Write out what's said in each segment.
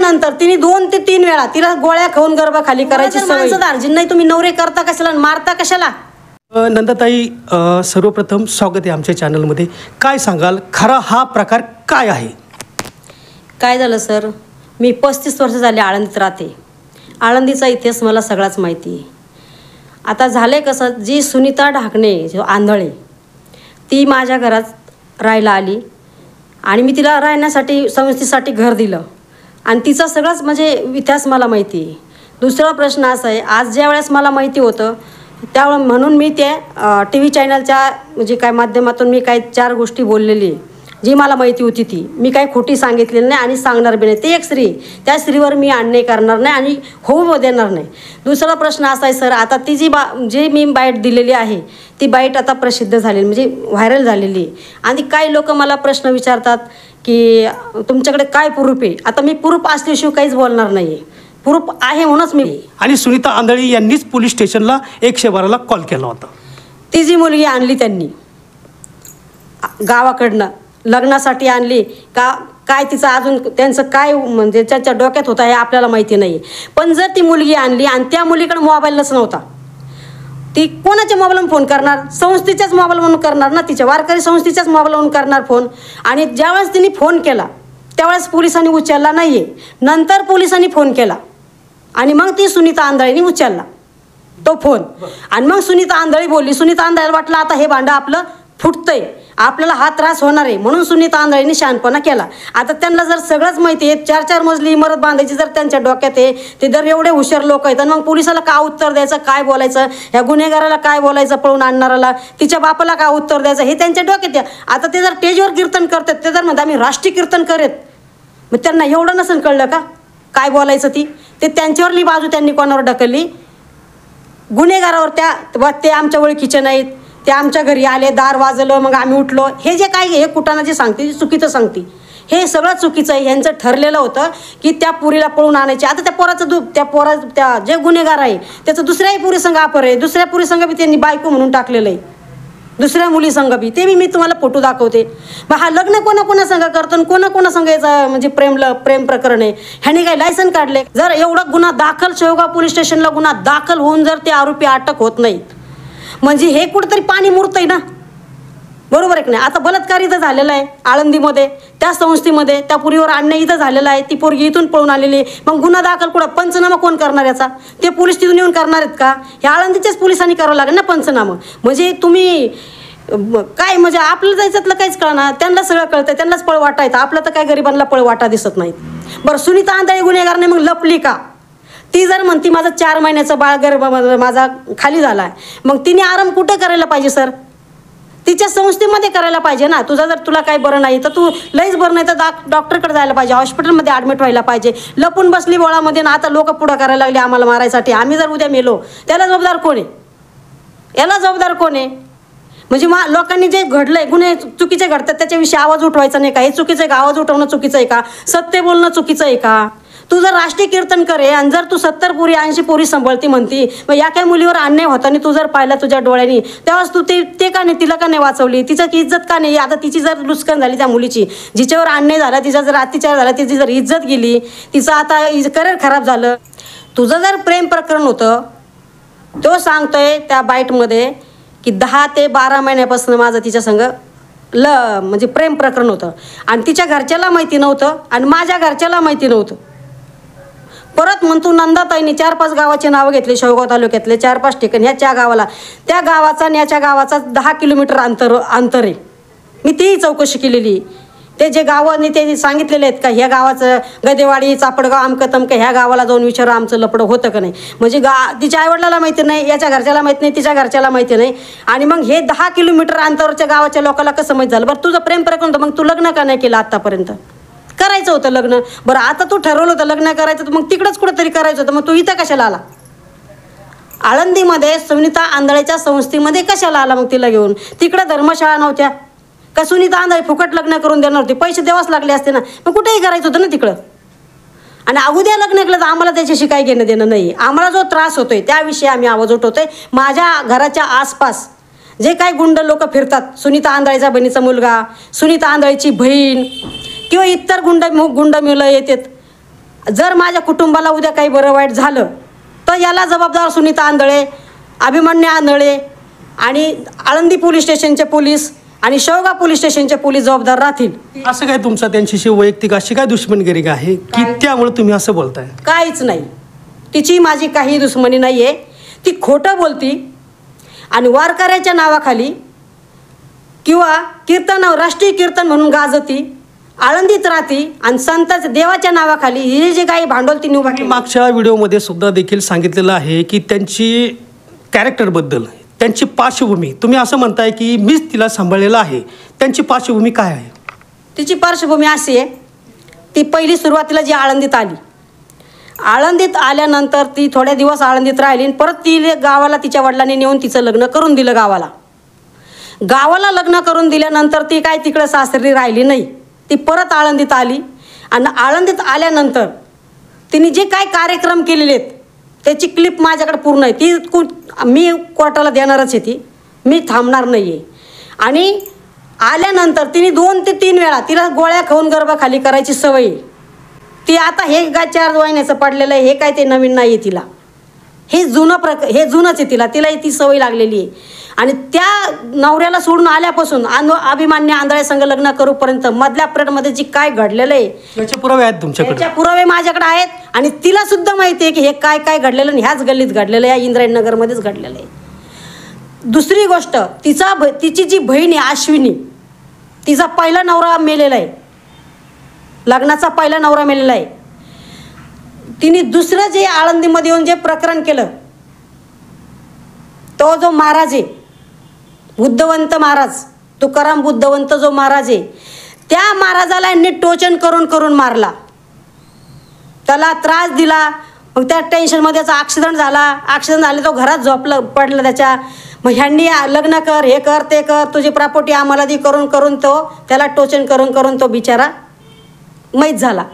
नंतर तिने 2 ते 3 वेळा तिला गोळ्या खाऊन गर्भाखाली करायची सवय. दार्जिन नाही तुम्ही नवरे करता कशाला मारता कशाला? नंदाताई, सर्वप्रथम स्वागत आहे आमच्या चॅनलमध्ये. काय सांगाल, खरा हा प्रकार काय आहे? काय झालं सर, मी 35 वर्ष झाले आळंदीत राहते. आळंदीचा इतिहास मला सगळाच माहिती आहे. आता झालं कसं, जी सुनीता ढाकणे जो आंधळे ती माझ्या घरात राहायला आली आणि मी तिला राहण्यासाठी संस्थेसाठी घर दिलं आणि तिचा सगळाच म्हणजे इतिहास मला माहिती आहे. दुसरा प्रश्न असा आहे, आज ज्या वेळेस मला माहिती होतं त्यावेळेस म्हणून मी ते टी व्ही चॅनलच्या म्हणजे काय माध्यमातून मी काही 4 गोष्टी बोललेली आहे. जी मला माहिती होती ती मी काही खोटी सांगितलेली नाही आणि सांगणार बी नाही. ती एक स्त्री, त्या स्त्रीवर मी अन्याय करणार नाही आणि होऊ देणार नाही. दुसरा प्रश्न असा आहे सर, आता ती जी मी बाईट दिलेली आहे ती बाईट आता प्रसिद्ध झालेली म्हणजे व्हायरल झालेली आहे. आणि काही लोक मला प्रश्न विचारतात की तुमच्याकडे काय प्रूफ आहे. आता मी प्रूफ असल्याशिवाय काहीच बोलणार नाही आहे. प्रूफ आहे म्हणूनच मी. आणि सुनीता आंधळे यांनीच पोलीस स्टेशनला 112ला कॉल केला होता. ती जी मुलगी आणली त्यांनी गावाकडनं लग्नासाठी आणली का काय तिचं अजून त्यांचं काय म्हणजे त्याच्या डोक्यात होता हे आपल्याला माहिती नाही. पण जर ती मुलगी आणली आणि त्या मुलीकडे मोबाईलच नव्हता, ती कोणाच्या मोबाईलवरून फोन करणार? संस्थेच्याच मोबाईलवरून करणार ना, तिच्या वारकरी संस्थेच्याच मोबाईलवरून करणार फोन. आणि ज्यावेळेस तिने फोन केला त्यावेळेस पोलिसांनी उचलला नाही आहे. नंतर पोलिसांनी फोन केला आणि मग ती सुनीता आंधळेनी उचलला तो फोन. आणि मग सुनीता आंधळी बोलली. सुनीता आंधळेला वाटलं आता हे भांडं आपलं फुटतंय, आपल्याला हा त्रास होणार आहे, म्हणून सुनीता आंधळेंनी शहाणपणा केला. आता त्यांना जर सगळंच माहिती आहे, 4-4 मजली इमारत बांधायची जर त्यांच्या डोक्यात आहे, ते जर एवढे हुशार लोक आहेत, मग पोलिसाला का उत्तर द्यायचं, काय बोलायचं, ह्या गुन्हेगाराला काय बोलायचं, पळून आणणाराला, तिच्या बापाला का उत्तर द्यायचं, हे त्यांच्या डोक्यात आहे. आता ते जर स्टेजवर कीर्तन करतात, ते जर म्हणतात आम्ही राष्ट्रीय कीर्तन करेत, मग त्यांना एवढं नसेल कळलं का काय बोलायचं. ते त्यांच्यावरली बाजू त्यांनी कोणावर ढकलली? गुन्हेगारावर. ते आमच्या ओळखीचे नाहीत, ते आमच्या घरी आले, दार वाजलं, मग आम्ही उठलो. हे जे काय हे कुटाणा जे सांगते चुकीचं सांगते, हे सगळं चुकीचं आहे. यांचं ठरलेलं होतं की त्या पुरीला पळून आणायचे. आता त्या जे गुन्हेगार आहे त्याचं दुसऱ्याही पुरी संघ अपर आहे, दुसऱ्या पुरी संघ बी त्यांनी बायको म्हणून टाकलेलं आहे, दुसऱ्या मुली संघ बी. ते बी मी तुम्हाला फोटो दाखवते. मग हा लग्न कोणा संघ करतो, कोणा संघ याचा म्हणजे प्रेम प्रकरण आहे. ह्याने काही लायसन काढले? जर एवढा गुन्हा दाखल शेवगाव पोलीस स्टेशनला गुन्हा दाखल होऊन जर ते आरोपी अटक होत नाहीत, म्हणजे हे कुठंतरी पाणी मुरतंय ना, बरोबर आहे की नाही? आता बलात्कार इथं झालेला आहे आळंदीमध्ये, त्या संस्थेमध्ये त्या पुरीवर अन्याय इथं झालेला आहे. ती पोरगी इथून पळून आलेली आहे, मग गुन्हा दाखल कुठं? पंचनामा कोण करणार याचा? ते पोलीस तिथून येऊन करणार आहेत का? हे आळंदीच्याच पोलिसांनी करावं लागेल ना पंचनामा. म्हणजे तुम्ही काय म्हणजे आपलं जायच्यातलं काहीच कळणार, त्यांना सगळं कळतं, त्यांनाच पळवाटा येतं. आपलं तर काय गरिबांना पळवाटा दिसत नाहीत. बरं, सुनीता आंधळे गुन्हेगार नाही, मग लपली का? ती जर म्हणती माझा 4 महिन्याचा बाळ गर्भ माझा खाली झाला आहे, मग तिने आराम कुठं करायला पाहिजे सर? तिच्या संस्थेमध्ये करायला पाहिजे ना. जर तुला काही बरं नाही तर तू लईच बरं नाही तर डॉक्टरकडे जायला पाहिजे, हॉस्पिटलमध्ये ॲडमिट व्हायला पाहिजे. लपून बसली बोळामध्ये ना, आता लोक पुढं करायला लागले आम्हाला मारायसाठी. आम्ही जर उद्या मेलो त्याला जबाबदार कोण आहे? याला जबाबदार कोण आहे? म्हणजे लोकांनी जे घडलंय, गुन्हे चुकीचे घडतात त्याच्याविषयी आवाज उठवायचा नाही का? हे चुकीचं आहे का? आवाज उठवणं चुकीचं आहे का? सत्य बोलणं चुकीचं आहे का? तू जर राष्ट्रीय कीर्तन करे आणि जर तू 70 पोरी 80 पोरी सांभाळती म्हणती, मग या काय मुलीवर अन्याय होताना तू जर पाहिला तुझ्या डोळ्यांनी, तेव्हाच तू ते का नाही, तिला का नाही वाचवली? तिचं इज्जत का नाही? आता तिची जर नुकसान झाली त्या मुलीची, जिच्यावर अन्याय झाला, तिचा जर अत्याचार झाला, तिची जर इज्जत गेली, तिचं आता करिअर खराब झालं. तुझं जर प्रेम प्रकरण होतं, तो सांगतोय त्या बाईटमध्ये की 10 ते 12 महिन्यापासून माझं तिच्या संग म्हणजे प्रेम प्रकरण होतं आणि तिच्या घरच्याला माहिती नव्हतं आणि माझ्या घरच्याला माहिती नव्हतं. परत म्हणतो नंदाताईंनी 4-5 गावाचे नावं घेतले, शेवगाव तालुक्यातले 4-5 ठिकाण. ह्याच्या गावाला, त्या गावाचा आणि याच्या गावाचा 10 किलोमीटर अंतर आहे. मी तीही चौकशी केलेली. ते जे गावांनी ते सांगितलेले आहेत का ह्या गावाचं गदेवाडी, चापडगाव, अमकं तमकं, ह्या गावाला जाऊन विचारा आमचं लपडं होतं का नाही. म्हणजे तिच्या आईवडिलाला माहिती नाही, याच्या घरच्याला माहिती नाही, तिच्या घरच्याला माहिती नाही. आणि मग हे 10 किलोमीटर अंतरावरच्या गावाच्या लोकांना कसं माहीत झालं? बरं, तुझं प्रेम प्रकरण होतं, मग तू लग्न का नाही केलं आत्तापर्यंत? करायचं होतं लग्न. बरं, आता तू ठरवलं होतं लग्न करायचं, तर मग तिकडंच कुठंतरी करायचं होतं, मग तू इथं कशाला आला? आळंदीमध्ये सुनीता आंधळेच्या संस्थेमध्ये कशाला आला मग तिला घेऊन? तिकडं धर्मशाळा नव्हत्या का? सुनीता आंधळे फुकट लग्न करून देणार होते, पैसे द्यावाच लागले असते ना, मग कुठेही करायचं होतं ना तिकडं. आणि अगोदर लग्न केलं तर आम्हाला त्याच्याशी काही घेणं देणं नाही. आम्हाला जो त्रास होतोय त्याविषयी आम्ही आवाज उठवतोय. माझ्या घराच्या आसपास जे काही गुंड लोक फिरतात, सुनीता आंधळेचा बहिणीचा मुलगा, सुनीता आंधळेची बहीण किंवा इतर गुंड मुलं येतात, जर माझ्या कुटुंबाला उद्या काही बरं वाईट झालं तर याला जबाबदार सुनीता आंधळे, अभिमन्यू आंधळे आणि आळंदी पोलीस स्टेशनचे पोलीस आणि शेवगाव पोलीस स्टेशनचे पोलीस जबाबदार राहतील. असं काय तुमचा त्यांच्याशी वैयक्तिक अशी काय दुश्मनगिरी आहे की त्यामुळे तुम्ही असं बोलताय? काहीच नाही, तिची माझी काही दुश्मनी नाही आहे. ती खोटं बोलती आणि वारकऱ्याच्या नावाखाली किंवा कीर्तन, राष्ट्रीय कीर्तन म्हणून गाजती, आळंदीत राहती आणि संतांच्या देवाच्या नावाखाली हे जे काही भांडवल तिने उभा केलं. मागच्या व्हिडिओमध्ये सुद्धा देखील सांगितलेलं आहे की त्यांची कॅरेक्टरबद्दल, त्यांची पार्श्वभूमी, तुम्ही असं म्हणताय की मीच तिला सांभाळलेलं आहे. त्यांची पार्श्वभूमी काय आहे? तिची पार्श्वभूमी अशी आहे, ती पहिली सुरुवातीला जी आळंदीत आली, आळंदीत आल्यानंतर ती थोड्या दिवस आळंदीत राहिली आणि परत ती गावाला तिच्या वडिलांनी नेऊन तिचं लग्न करून दिलं. गावाला लग्न करून दिल्यानंतर ती काय तिकडं सासरी राहिली नाही, ती परत आळंदीत आली आणि आळंदीत आल्यानंतर तिने जे काय कार्यक्रम केलेले आहेत त्याची क्लिप माझ्याकडे पूर्ण आहे. मी कोर्टाला देणारच आहे, ती मी थांबणार नाही आहे. आणि आल्यानंतर तिने 2 ते 3 वेळा तिला गोळ्या खाऊन गर्भाखाली करायची सवय आहे. ती आता हे काय 4 महिन्याचं पडलेलं आहे, हे काय ते नवीन नाही आहे तिला, हे जुनंच आहे तिला ती सवय लागलेली आहे. आणि त्या नवऱ्याला सोडून आल्यापासून अभिमन्यू आंधळे संघ लग्न करूपर्यंत मधल्या पिरियडमध्ये जी काय घडलेलं आहे याचे पुरावे आहेत तुमच्याकडे? त्याचे पुरावे माझ्याकडे आहेत आणि तिला सुद्धा माहिती आहे की हे काय काय घडलेलं आणि ह्याच गल्लीत घडलेलं आहे, इंद्रायणनगरमध्येच घडलेलं आहे. दुसरी गोष्ट, तिची जी बहीण आहे अश्विनी, तिचा पहिला नवरा मेलेला आहे, लग्नाचा पहिला नवरा मेलेला आहे. तिने दुसरं जे आळंदीमध्ये येऊन जे प्रकरण केलं, तो जो महाराज आहे बुद्धवंत महाराज, तुकाराम बुद्धवंत जो महाराज आहे, त्या महाराजाला यांनी टोचन करून मारला, त्याला त्रास दिला. मग त्या टेन्शनमध्ये त्याचा ॲक्सिडेंट झाले, तो घरात पडला त्याच्या. मग ह्यांनी लग्न कर, हे कर, ते कर, तुझी प्रॉपर्टी आम्हाला दी करून तो त्याला टोचन करून तो बिचारा मैत झाला.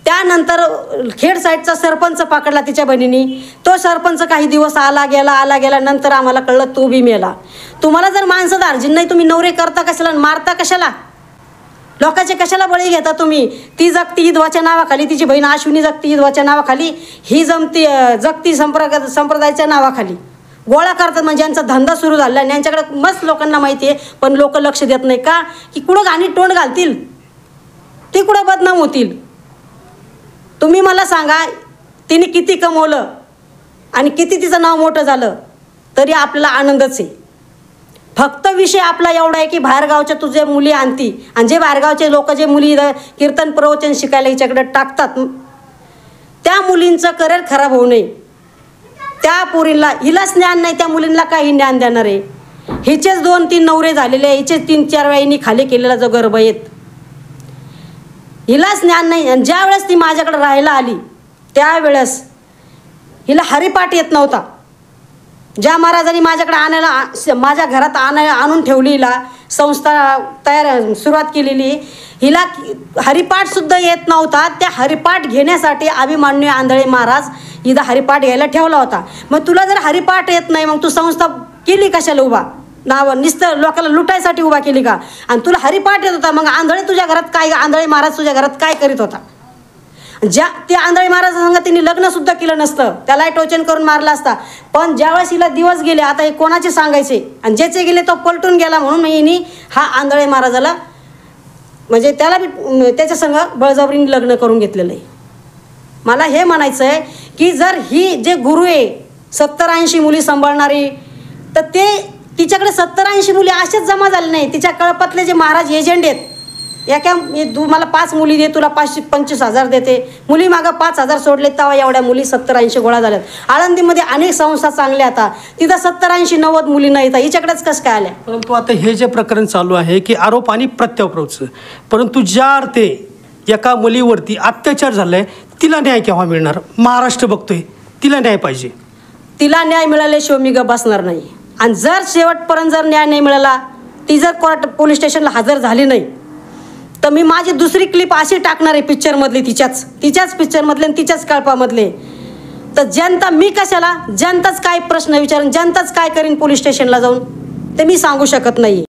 त्यानंतर खेड साईडचा सरपंच पकडला तिच्या बहिणीने. तो सरपंच काही दिवस आला गेला, नंतर आम्हाला कळलं तो बी मेला. तुम्हाला जर माणसं दार्जिन नाही, तुम्ही नवरे करता कशाला, मारता कशाला, लोकांचे कशाला बळी घेता तुम्ही? ती जगती ईदवाच्या नावाखाली, तिची बहीण अश्विनी जगती ईदवाच्या नावाखाली, ही जगती संप्रदायाच्या नावाखाली गोळा करतात. म्हणजे यांचा धंदा सुरू झाला आणि यांच्याकडे मस्त लोकांना माहिती आहे, पण लोक लक्ष देत नाही का की कुठं गाणी तोंड घालतील, ती कुठं बदनाम होतील. तुम्ही मला सांगा, तिने किती कमवलं आणि किती तिचं नाव मोठं झालं तरी आपल्याला आनंदच आहे. फक्त विषय आपला एवढा आहे की बाहेरगावच्या तुझे मुली आणती आणि जे बाहेरगावचे लोक जे मुली कीर्तन प्रवचन शिकायला हिच्याकडे टाकतात, त्या मुलींचं करिअर खराब होऊ नये. त्या पोरींना हिलाच ज्ञान नाही, त्या मुलींना काही ज्ञान देणार आहे? हिचेच 2-3 नवरे झालेले, हिचेच 3-4 वेळांनी खाली केलेला जो गर्भ आहेत, हिलाच ज्ञान नाही. आणि ज्या वेळेस ती माझ्याकडे राहायला आली त्यावेळेस हिला हरिपाठ येत नव्हता. ज्या महाराजांनी माझ्या घरात आणून ठेवली, हिला संस्था सुरुवात केलेली, हिला हरिपाठसुद्धा येत नव्हता. त्या हरिपाठ घेण्यासाठी अभिमन्यू आंधळे महाराज हिला हरिपाठ घ्यायला ठेवला होता. मग तुला जर हरिपाठ येत नाही, मग तू संस्था केली कशाला उभा? नुसतं लोकांना लुटायसाठी उभा केली का? आणि तुला हरिपाठ येत होता, मग आंधळे तुझ्या घरात काय, आंधळे महाराज तुझ्या घरात काय करीत होता? त्या आंधळे महाराजांसंग तिने लग्नसुद्धा केलं नसतं, त्यालाही टोचन करून मारला असता. पण ज्यावेळेस हिला दिवस गेले, आता हे कोणाचे सांगायचे, आणि ज्याचे गेले तो पलटून गेला, म्हणून हिने हा आंधळे महाराजाला म्हणजे त्याला बी त्याच्या संग बळजबरीने लग्न करून घेतलेलं आहे. मला हे म्हणायचं आहे की जर ही जे गुरु आहे 70-80 मुली सांभाळणारी, तर ते तिच्याकडे 70-80 मुली असेच जमा झाले नाही. तिच्या कळपातले जे महाराज एजंट आहेत, तू मला 5 मुली दे, तुला 25,000 देते, मुली मागं 5,000 सोडले, तेव्हा एवढ्या मुली 70-80 गोळा झाल्यात. आळंदीमध्ये अनेक संस्था चांगल्या आता, तिथं 70-80-90 मुली नाही, तर हिच्याकडेच कसं काय आल्या? परंतु आता हे जे प्रकरण चालू आहे की आरोप आणि प्रत्यारोपचं, परंतु ज्या अर्थे एका मुलीवरती अत्याचार झालाय, तिला न्याय केव्हा मिळणार? महाराष्ट्र बघतोय, तिला न्याय पाहिजे. तिला न्याय मिळाल्याशिवाय मी गप्प बसणार नाही. आणि जर शेवटपर्यंत जर न्याय नाही मिळाला, ती जर कोर्ट पोलीस स्टेशनला हजर झाली नाही, तर मी माझी दुसरी क्लिप अशी टाकणार आहे पिक्चरमधली, तिच्याच पिक्चरमधले आणि तिच्याच कळपामधले. तर जनता, मी कशाला, जनताच काय प्रश्न विचारेन, जनताच काय करीन पोलीस स्टेशनला जाऊन, ते मी सांगू शकत नाही.